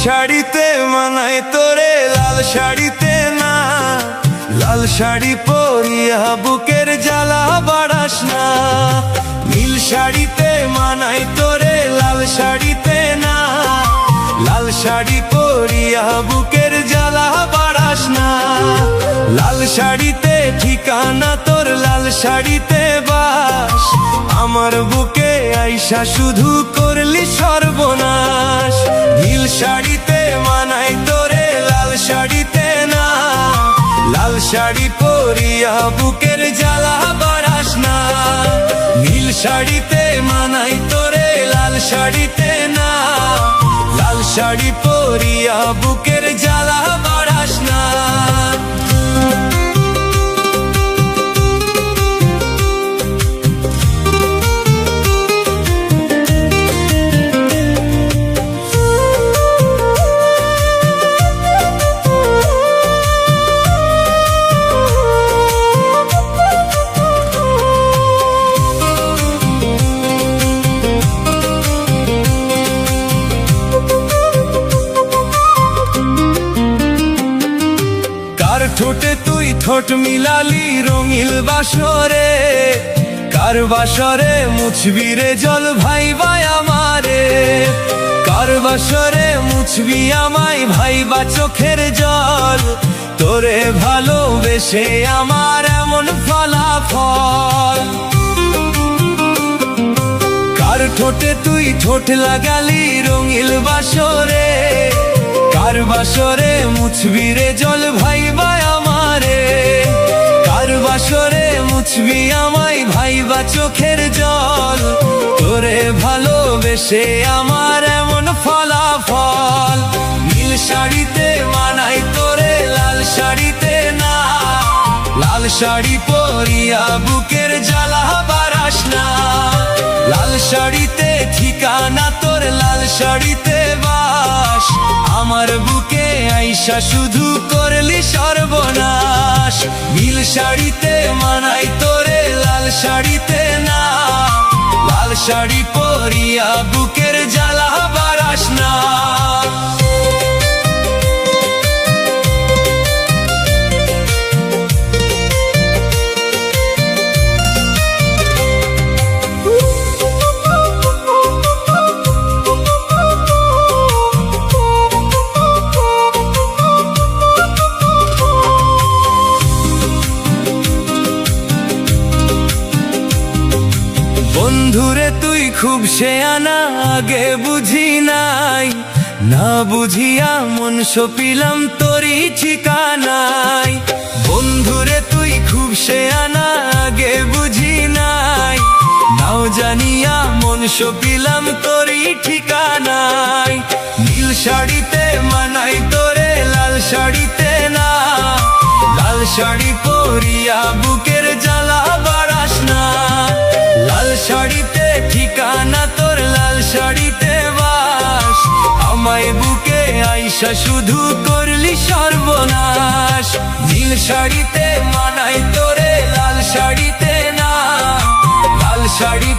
শাড়িতে মানায় তোরে লাল শাড়িতে না, লাল শাড়ি পরিয়া বুকের জ্বালা বাড়াস না। নীল শাড়িতে মানায় তোরে লাল শাড়িতে না, লাল শাড়ি পরিয়া বুকের জ্বালা বাড়াস না। লাল শাড়িতে ঠিকানা তোর, লাল শাড়িতে বাস, আমার বুকে আইসা শুধু করলি সর্বনাশ। নীল শাড়িতে মানায় তোরে লাল শাড়িতে না, লাল শাড়ি পরিয়া বুকের জ্বালা বাড়াস না। নীল শাড়িতে মানায় তোরে লাল শাড়িতে না, লাল শাড়ি পরিয়া বুকের জ্বালা বাড়াস না। ঠোঁটে তুই ঠোঁট মিলালি রঙিল বাসরে, কার বাসরে মুছবি রে জল ভাইবা আমারে। কার বাসরে মুছবি আমায় ভাইবা চোখের জল, তোরে ভালোবেসে আমার এমন ফলাফল। কার ঠোঁটে তুই ঠোঁট লাগালি রঙিল বাসরে, কার বাসরে মুছবি রে জল ভাইবা আমারে। কার বাসরে মুছবি আমায় ভাইবা চোখের জল, তোরে ভালোবেসে আমার এমন ফলাফল। নীল শাড়িতে মানায় তোরে লাল শাড়িতে না, লাল শাড়ি পরিয়া বুকের জ্বালা বাড়াস না। লাল শাড়িতে ঠিকানা তোর, লাল শাড়িতে বাস, আমার বুকে আইসা শুধু করলি সর্বনাশ। নীল শাড়িতে মানায় তোরে লাল শাড়িতে না, লাল শাড়ি পরিয়া বুকের জ্বালা বাড়াস না। বন্ধুরে তুই খুব শেয়ানা, আগে বুঝি নাই, না বুঝিয়া মন সপিলাম তোরই ঠিকানায়। বন্ধুরে তুই খুব শেয়ানা, আগে বুঝি নাই, নাও জানিয়া মন সপিলাম তোরই ঠিকানায়। নীল শাড়িতে মানায় তোরে লাল শাড়িতে না, লাল শাড়ি পরিয়া বুকের জ্বালা বাড়াস না। লাল শাড়িতে ঠিকানা তোর, লাল শাড়িতে বাস, আমায় বুকে আইসা শুধু করলি সর্বনাশ। নীল শাড়িতে মানায় তোরে লাল শাড়িতে না, লাল শাড়ি